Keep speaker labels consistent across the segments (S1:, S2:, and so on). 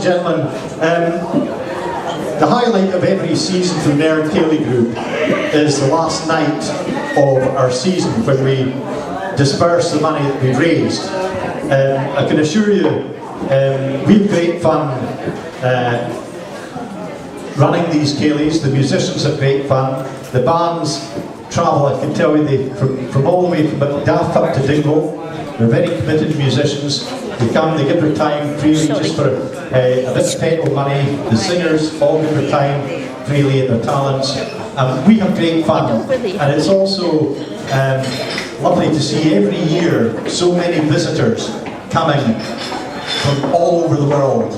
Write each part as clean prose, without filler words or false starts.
S1: gentlemen, the highlight of every season for the Nairn Ceilidh Group is the last night of our season when we disperse the money that we've raised. I can assure you we have great fun running these Ceilidhs. The musicians have great fun. The bands travel, I can tell you, from all the way from Daft up to Dingle. They're very committed musicians. They come, they give their time freely just for a bit of petrol money. The singers all give their time freely and their talents. We have great fun. And it's also lovely to see every year so many visitors coming from all over the world.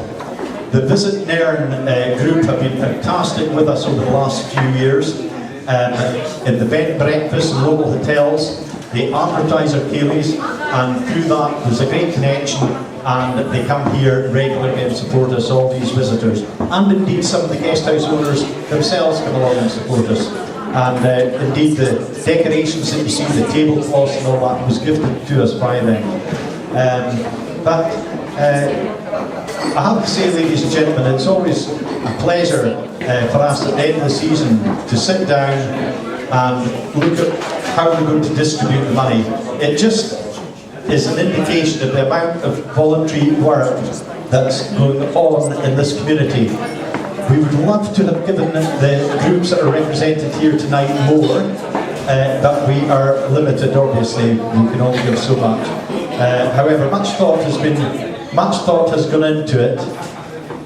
S1: The Visit Nairn group have been fantastic with us over the last few years. In the bed and breakfast and local hotels, they advertise our Ceilidhs, and through that there's a great connection, and they come here regularly and support us, all these visitors. And indeed some of the guest house owners themselves come along and support us. And indeed the decorations that you see, the tablecloths and all that, was gifted to us by them. I have to say, ladies and gentlemen, it's always a pleasure for us at the end of the season to sit down and look at how we're going to distribute the money. It just is an indication of the amount of voluntary work that's going on in this community. We would love to have given the groups that are represented here tonight more, but we are limited, obviously. We can only give so much. However, much thought has gone into it,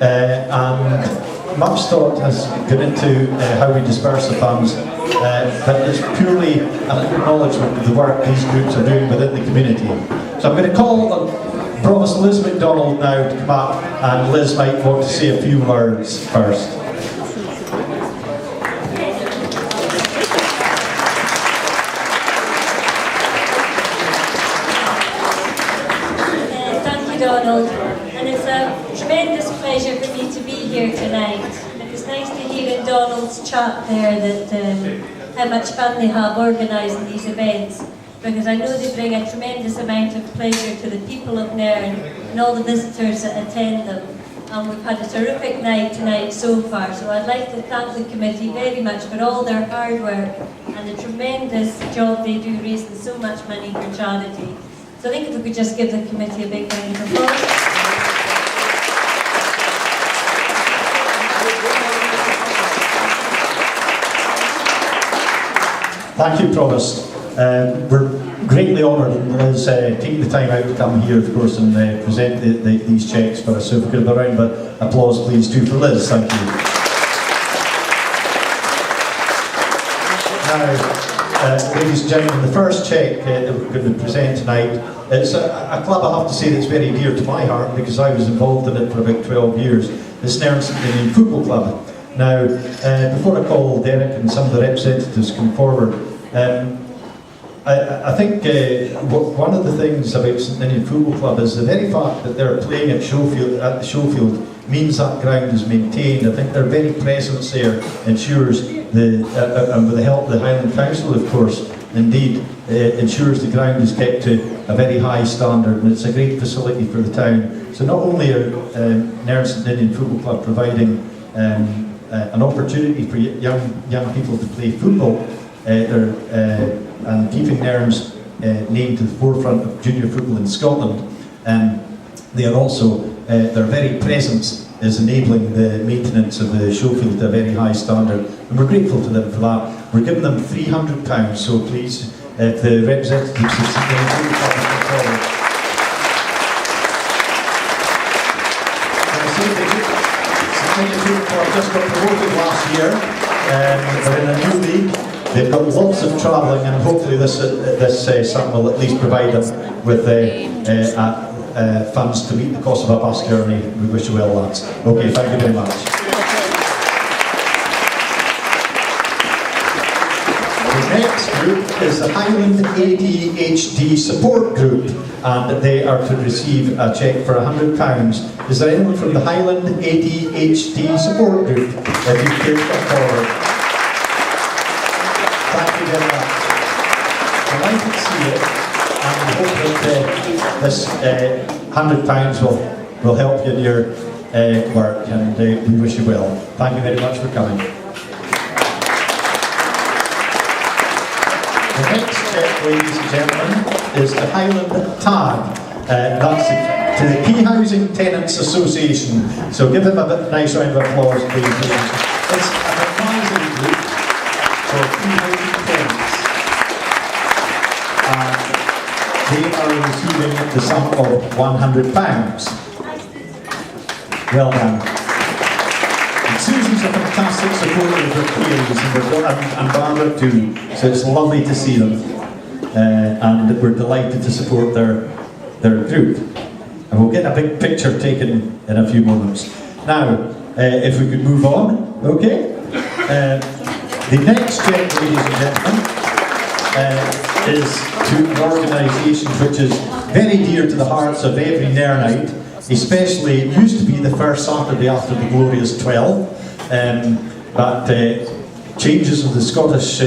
S1: and much thought has gone into how we disperse the funds, but it's purely an acknowledgement of the work these groups are doing within the community. So I'm going to call on Provost Liz MacDonald now to come up, and Liz might want to say a few words first.
S2: Donald, and it's a tremendous pleasure for me to be here tonight. It's nice to hear in Donald's chat there that how much fun they have organising these events, because I know they bring a tremendous amount of pleasure to the people of Nairn and all the visitors that attend them. And we've had a terrific night tonight so far, so I'd like to thank the committee very much for all their hard work and the tremendous job they do raising so much money for charity. So I think if we could just give the committee a big round of applause.
S1: Thank you, Provost. We're greatly honoured that Liz taking the time out to come here, of course, and present these cheques for us. So if we could have a round of applause, please, too, for Liz. Thank you. Now, ladies and gentlemen, the first cheque that we're going to present tonight is a club, I have to say, that's very dear to my heart, because I was involved in it for about 12 years. It's Nairn Ceilidh Football Club. Now, before I call Derek and some of the representatives come forward, I think one of the things about St Ninian Football Club is the very fact that they're playing at the Showfield means that ground is maintained. I think their very presence there ensures and with the help of the Highland Council, of course, indeed, ensures the ground is kept to a very high standard, and it's a great facility for the town. So not only are Nairn St Ninian Football Club providing an opportunity for young people to play football, and keeping Nairn's name to the forefront of junior football in Scotland, they are also, their very presence is enabling the maintenance of the Showfield to a very high standard, and we're grateful to them for that. We're giving them £300, so please, if the representatives of St Ninian Football Club come forward. St Ninian Football Club just got promoted last year. They're in a new league. They've got lots of travelling, and hopefully this sum will at least provide them with funds to meet the cost of a bus journey. We wish you well, lads. Okay, thank you very much. The next group is the Highland ADHD Support Group, and they are to receive a cheque for £100. Is there anyone from the Highland ADHD Support Group? If you could come forward. Thank you very much. Delighted to see you, and we hope that this £100 will help you in your work, and we wish you well. Thank you very much for coming. The next check, ladies and gentlemen, is the Highland Tag. That's to the Key Housing Tenants Association. So give them a nice round of applause, please. It's an advisory group for Key Housing Tenants. They are receiving the sum of £100. Well done. And Susan's a fantastic supporter of her peers, and Barbara too, so it's lovely to see them. And we're delighted to support their group. And we'll get a big picture taken in a few moments. Now, if we could move on, okay? The next check, ladies and gentlemen, is to an organisation which is very dear to the hearts of every Nairnite, especially, it used to be the first Saturday after the glorious 12, but changes of the Scottish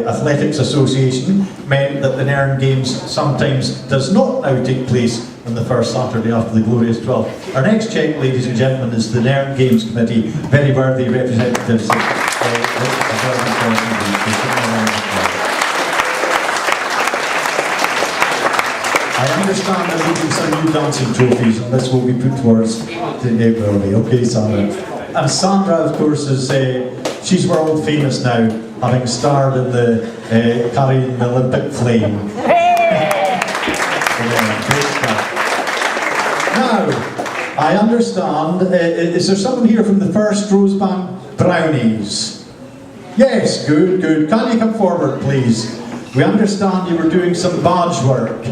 S1: Athletics Association meant that the Nairn Games sometimes does not now take place on the first Saturday after the glorious 12. Our next check, ladies and gentlemen, is the Nairn Games Committee, very worthy representatives. I understand there will be some new dancing trophies, and this will be put towards the neighbourhood. Okay, Sandra. And Sandra, of course, is she's world famous now, having starred in the carrying the Olympic flame. Now, I understand. Is there someone here from the First Rosebank Brownies? Yes, good, good. Can you come forward, please? We understand you were doing some badge work.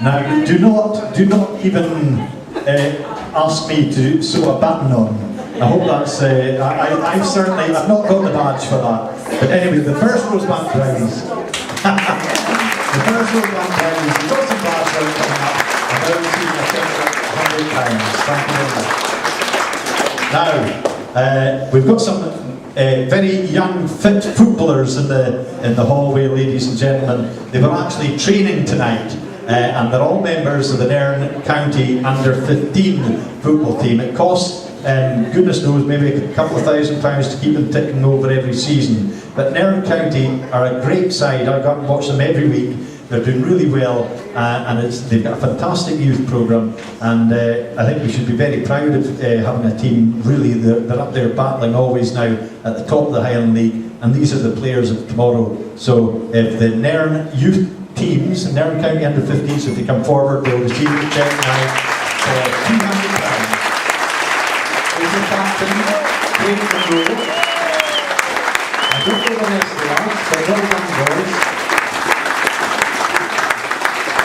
S1: Now, do not even ask me to sew a button on. I hope that's. I've not got the badge for that. But anyway, the First Rosebank Brownies. The First Rosebank Brownies. We've got some badge work coming up. I'm going to see £100. Thank you very much. Now, we've got some very young, fit footballers in the hallway, ladies and gentlemen. They were actually training tonight. And they're all members of the Nairn County Under-15 football team. It costs, goodness knows, maybe a couple of £1,000 to keep them ticking over every season. But Nairn County are a great side. I go and watch them every week. They're doing really well, and they've got a fantastic youth programme. And I think we should be very proud of having a team. Really, they're up there battling always now at the top of the Highland League. And these are the players of tomorrow. So if the Nairn youth teams, Nairn County Under-15s, if they come forward, they'll receive the check now for £200. There's the captain, David Monroe. I don't know the rest of the lads, but well done, boys.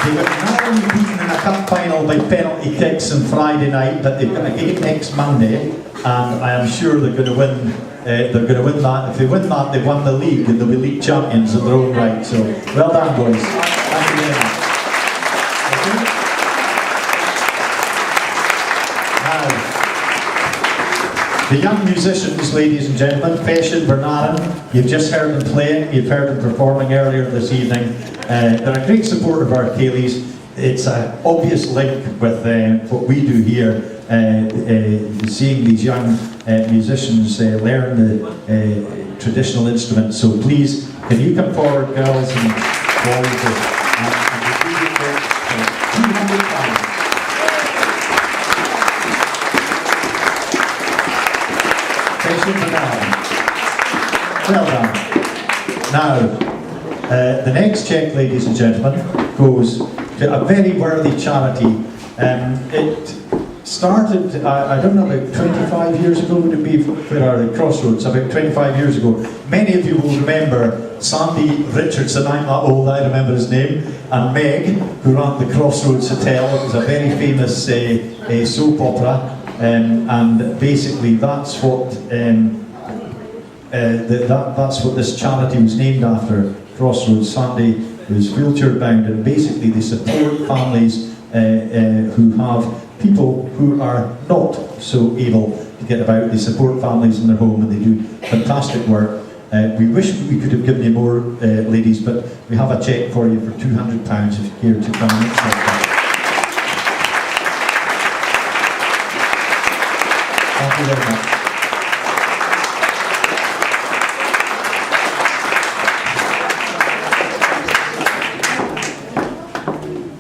S1: They were narrowly beaten in a cup final by penalty kicks on Friday night, but they've got a game next Monday, and I am sure they're going to win. They're going to win that. If they win that, they've won the league, and they'll be league champions in their own right. So, well done, boys. Thank you very much. Now, the young musicians, ladies and gentlemen, Feshin, Bernard, you've just heard them playing, you've heard them performing earlier this evening. They're a great support of our Ceilidhs. It's an obvious link with what we do here, seeing these young musicians learn the traditional instruments. So please, can you come forward, girls and boys, and receive it for £200. Well done. Now, the next check, ladies and gentlemen, goes to a very worthy charity. It started, I don't know, about 25 years ago, would it be, where are the Crossroads, about 25 years ago. Many of you will remember Sandy Richardson, I'm not old, I remember his name, and Meg, who ran the Crossroads Hotel. It was a very famous soap opera, and basically that's what that's what this charity was named after. Crossroads. Sandy was wheelchair bound, and basically they support families who have people who are not so able to get about. They support families in their home, and they do fantastic work. We wish we could have given you more, ladies, but we have a cheque for you for £200 if you care to come and accept that. Thank you very much.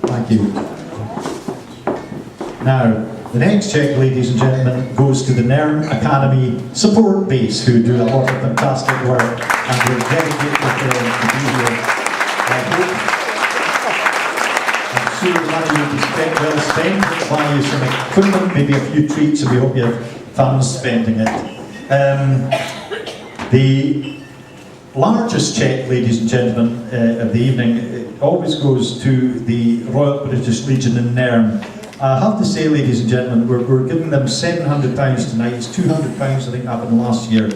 S1: Thank you. Now, the next cheque, ladies and gentlemen, goes to the Nairn Academy support base, who do a lot of fantastic work, and we're very grateful for them to be here. I'm sure the money will be spent well spent. We'll buy you some equipment, maybe a few treats, and we hope you have fun spending it. The largest cheque, ladies and gentlemen, of the evening always goes to the Royal British Legion in Nairn. I have to say, ladies and gentlemen, we're giving them £700 tonight. It's £200 I think happened last year,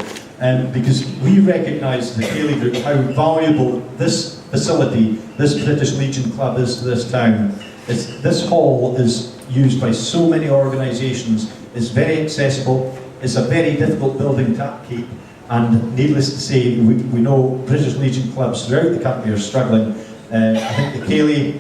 S1: because we recognise the Ceilidh Group how valuable this facility, this British Legion Club is to this town. This hall is used by so many organisations. It's very accessible. It's a very difficult building to upkeep, and needless to say, we know British Legion clubs throughout the country are struggling. I think the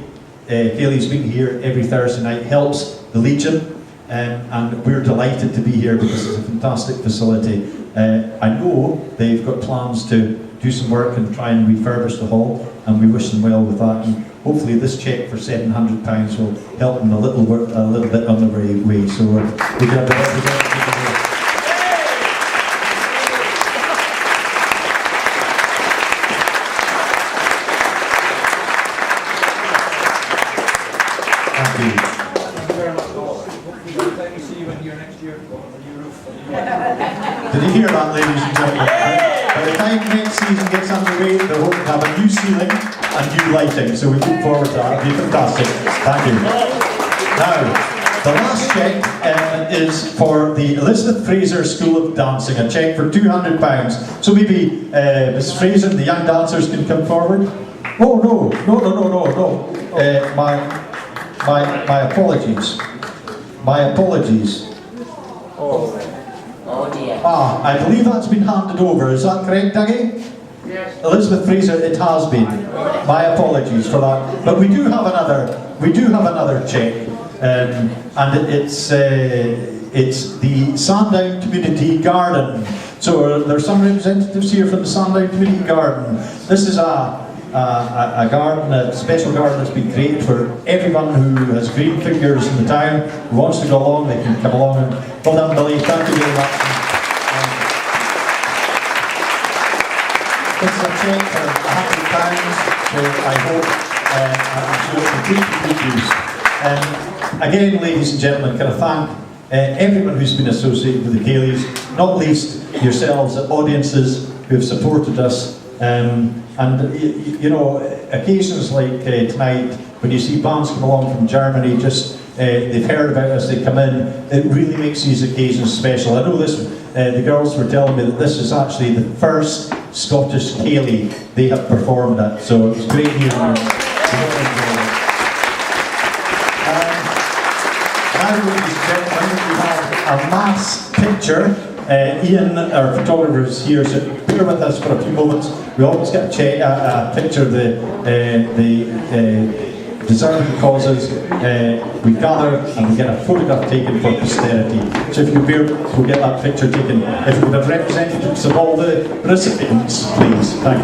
S1: Ceilidh's being here every Thursday night helps the Legion, and we're delighted to be here because it's a fantastic facility. I know they've got plans to do some work and try and refurbish the hall, and we wish them well with that. And hopefully this cheque for £700 will help them a little bit on the way. So we can have the representative here. Thank you.
S3: Thank you very much, Paul. Hopefully we'll time to see you in here next year on the new roof.
S1: Did you hear that, ladies and gentlemen? By the time next season gets underway, they're hoping to have a new ceiling and new lighting, so we look forward to that. It'll be fantastic. Thank you. Now, the last cheque is for the Elizabeth Fraser School of Dancing, a cheque for £200. So maybe Miss Fraser and the young dancers can come forward. Oh, no. My apologies. My apologies.
S4: Oh dear.
S1: I believe that's been handed over. Is that correct, Dougie?
S3: Yes.
S1: Elizabeth Fraser, it has been. My apologies for that. But we do have another cheque, and it's the Sandown Community Garden. So there's some representatives here from the Sandown Community Garden. This is a garden, a special garden that's been created for everyone who has green fingers in the town, who wants to go along. They can come along. And well done, Billy. Thank you very much. It's a cheque for £100, so I hope I'm sure it will be good use. Again, ladies and gentlemen, can I thank everyone who's been associated with the Ceilidhs, not least yourselves, the audiences who have supported us. And you know, occasions like tonight, when you see bands come along from Germany, they've heard about us, they come in, it really makes these occasions special. I know this, the girls were telling me that this is actually the first Scottish Ceilidh they have performed at, so it's great hearing you. Now, ladies and gentlemen, we have a mass picture. Ian, our photographer, is here, so bear with us for a few moments. We always get a picture of the deserving causes. We gather and we get a photograph taken for posterity. So if you bear, we'll get that picture taken. If we would have representatives of all the recipients, please. Thank you.